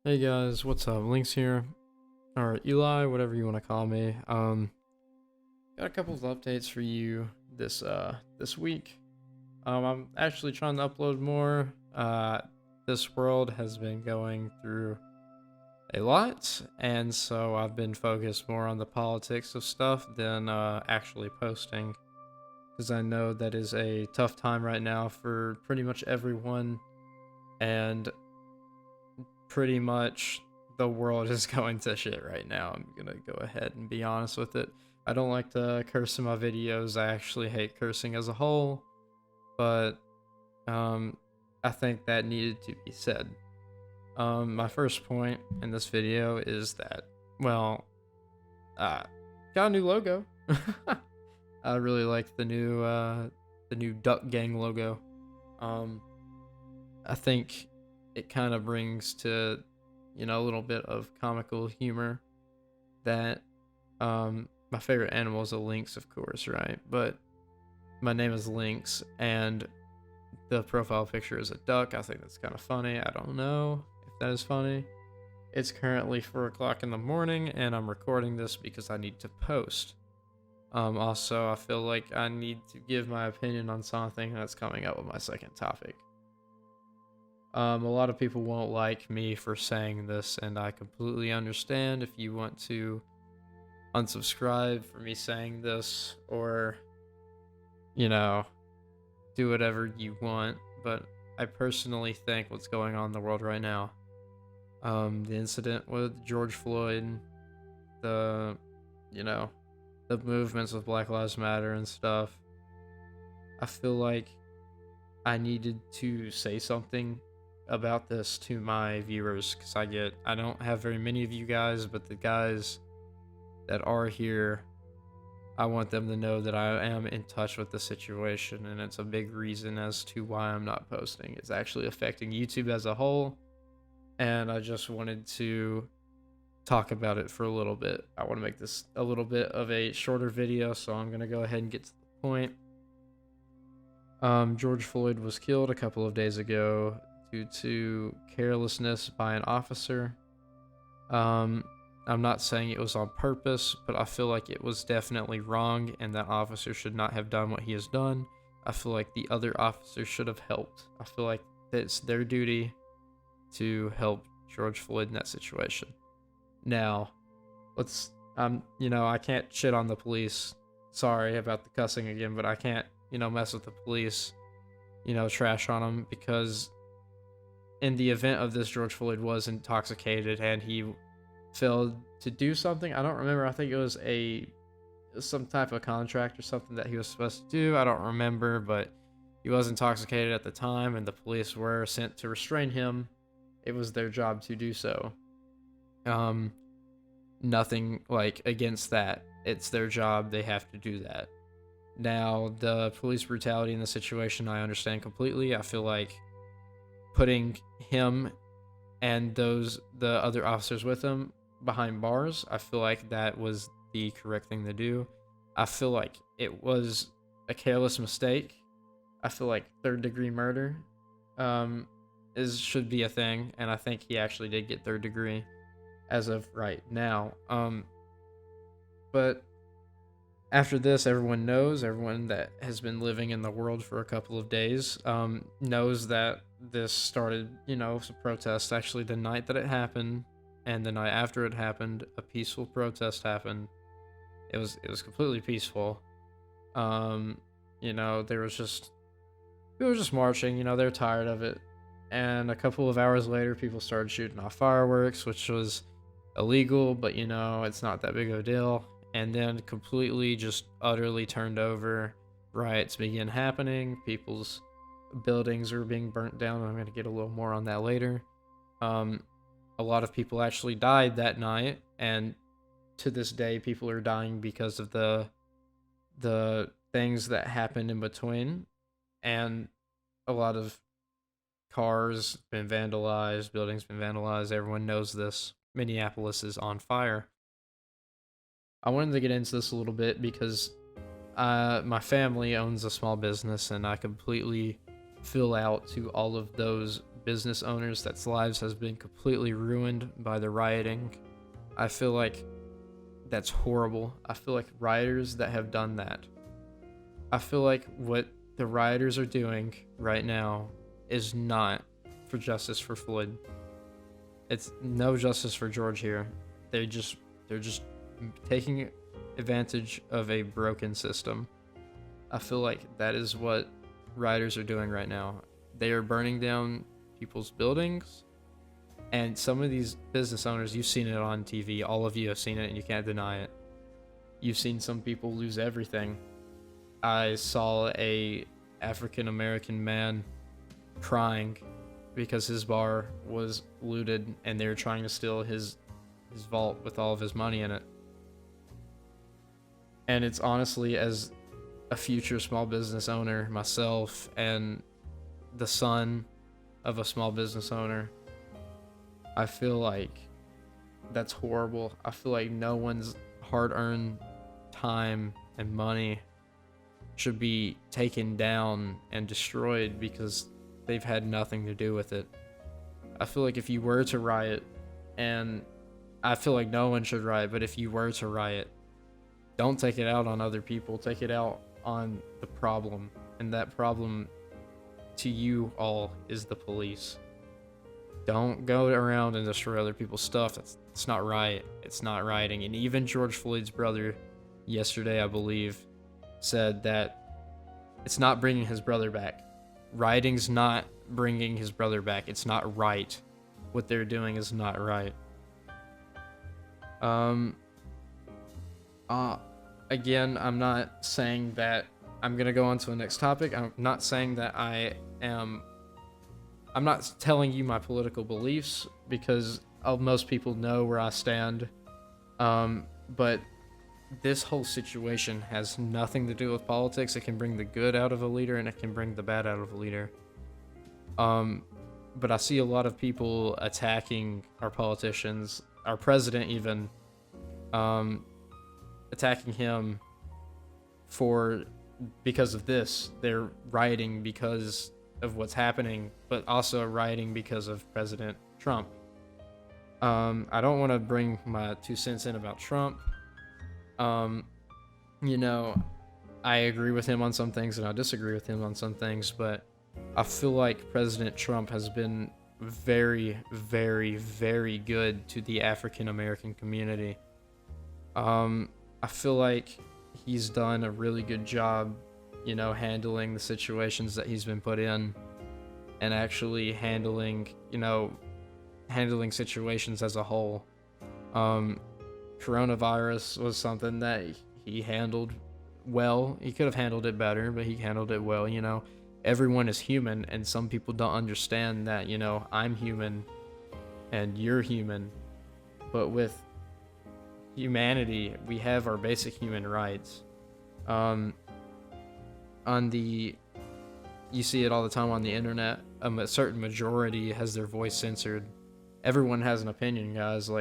Hey guys, what's up? Links here, or Eli, whatever you want to call me. Got a couple of updates for you this week. I'm actually trying to upload more. This world has been going through a lot, and so I've been focused more on the politics of stuff than actually posting, because I know that is a tough time right now for pretty much everyone, and pretty much the world is going to shit right now. I'm gonna go ahead and be honest with it. I don't like to curse in my videos. I actually hate cursing as a whole, but um, I think that needed to be said. My first point in this video is that, well, got a new logo. I really like the new Duck Gang logo. Um, I think it kind of brings to, a little bit of comical humor that my favorite animal is a lynx, of course, right? But my name is Lynx, and the profile picture is a duck. I think that's kind of funny. I don't know if that is funny. It's currently 4 o'clock in the morning, and I'm recording this because I need to post. Also, I feel like I need to give my opinion on something that's coming up with my second topic. A lot of people won't like me for saying this, and I completely understand if you want to unsubscribe for me saying this, or, do whatever you want. But I personally think what's going on in the world right now, the incident with George Floyd, the, the movements with Black Lives Matter and stuff, I feel like I needed to say something about this to my viewers, because I don't have very many of you guys, but the guys that are here, I want them to know that I am in touch with the situation, and it's a big reason as to why I'm not posting. It's actually affecting YouTube as a whole, and I just wanted to talk about it for a little bit. I want to make this a little bit of a shorter video, so I'm going to go ahead and get to the point. George Floyd was killed a couple of days ago due to carelessness by an officer. I'm not saying it was on purpose, but I feel like it was definitely wrong, and that officer should not have done what he has done. I feel like the other officers should have helped. I feel like it's their duty to help George Floyd in that situation. Now, I can't shit on the police. Sorry about the cussing again, but I can't, mess with the police, trash on them, because in the event of this, George Floyd was intoxicated and he failed to do something. I don't remember. I think it was some type of contract or something that he was supposed to do. I don't remember, but he was intoxicated at the time, and the police were sent to restrain him. It was their job to do so. Nothing like against that. It's their job. They have to do that. Now, the police brutality in the situation, I understand completely. I feel like putting him and the other officers with him behind bars, I feel like that was the correct thing to do. I feel like it was a careless mistake. I feel like third-degree murder should be a thing, and I think he actually did get third degree as of right now. But after this, everyone that has been living in the world for a couple of days, knows that this started, some protests. Actually, the night that it happened and the night after it happened, a peaceful protest happened. It was completely peaceful. There was just people were just marching. They're tired of it. And a couple of hours later, people started shooting off fireworks, which was illegal, but it's not that big of a deal. And then completely just utterly turned over. Riots began happening. People's buildings were being burnt down. I'm going to get a little more on that later. A lot of people actually died that night, and to this day, people are dying because of the things that happened in between. And a lot of cars been vandalized, buildings been vandalized. Everyone knows this. Minneapolis is on fire. I wanted to get into this a little bit because my family owns a small business, and I completely fill out to all of those business owners that's lives has been completely ruined by the rioting. I feel like that's horrible. I feel like rioters that have done that. I feel like what the rioters are doing right now is not for justice for Floyd. It's no justice for George here. They're just taking advantage of a broken system. I feel like that is what rioters are doing right now. They are burning down people's buildings, and some of these business owners, you've seen it on TV. All of you have seen it, and you can't deny it. You've seen some people lose everything. I saw a African American man crying because his bar was looted and they were trying to steal his vault with all of his money in it. And it's honestly, as a future small business owner myself and the son of a small business owner, I feel like that's horrible. I feel like no one's hard-earned time and money should be taken down and destroyed because they've had nothing to do with it. I feel like if you were to riot, and I feel like no one should riot, but if you were to riot, don't take it out on other people. Take it out on the problem, and that problem to you all is the police. Don't go around and destroy other people's stuff. It's not right. It's not rioting. And even George Floyd's brother yesterday, I believe, said that it's not bringing his brother back. Rioting's not bringing his brother back. It's not right. What they're doing is not right. Again, I'm not saying that I'm gonna go on to the next topic. I'm not saying that I'm not telling you my political beliefs because most people know where I stand. But this whole situation has nothing to do with politics. It can bring the good out of a leader and it can bring the bad out of a leader. But I see a lot of people attacking our politicians, our president even, attacking him because of this. They're rioting because of what's happening, but also rioting because of President Trump. I don't want to bring my 2 cents in about Trump. You know, I agree with him on some things and I disagree with him on some things, but I feel like President Trump has been very, very, very good to the African American community. I feel like he's done a really good job, handling the situations that he's been put in and actually handling situations as a whole. Coronavirus was something that he handled well. He could have handled it better, but he handled it well. Everyone is human, and some people don't understand that, I'm human and you're human. But with humanity, we have our basic human rights. You see it all the time on the internet. A certain majority has their voice censored. Everyone has an opinion, guys.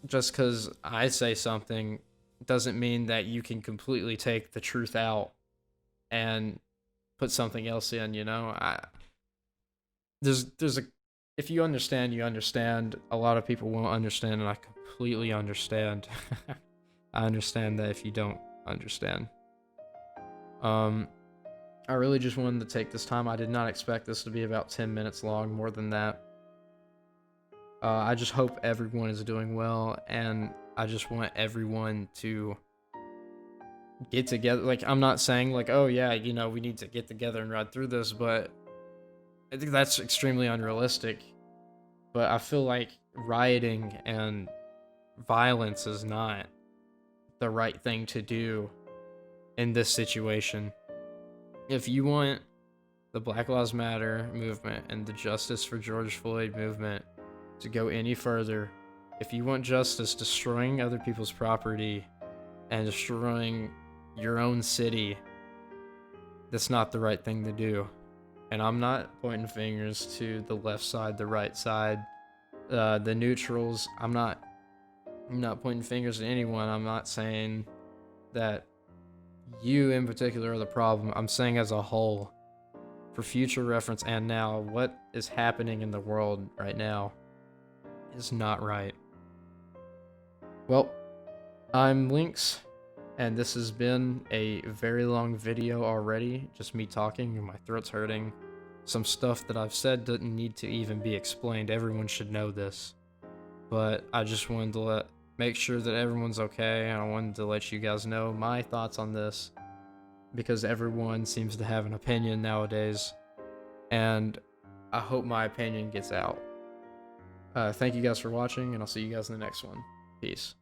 Just because I say something doesn't mean that you can completely take the truth out and put something else in. If you understand, you understand. A lot of people won't understand, and I completely understand. I understand that if you don't understand. I really just wanted to take this time. I did not expect this to be about 10 minutes long, more than that. I just hope everyone is doing well, and I just want everyone to get together. I'm not saying oh yeah, we need to get together and ride through this, but I think that's extremely unrealistic. But I feel like rioting and violence is not the right thing to do in this situation. If you want the Black Lives Matter movement and the Justice for George Floyd movement to go any further, if you want justice, destroying other people's property and destroying your own city, that's not the right thing to do. And I'm not pointing fingers to the left side, the right side, the neutrals. I'm not pointing fingers at anyone. I'm not saying that you in particular are the problem. I'm saying as a whole, for future reference and now, what is happening in the world right now is not right. Well, I'm Lynx, and this has been a very long video already, just me talking and my throat's hurting. Some stuff that I've said doesn't need to even be explained, everyone should know this. But I just wanted to make sure that everyone's okay, and I wanted to let you guys know my thoughts on this, because everyone seems to have an opinion nowadays, and I hope my opinion gets out. Thank you guys for watching, and I'll see you guys in the next one. Peace.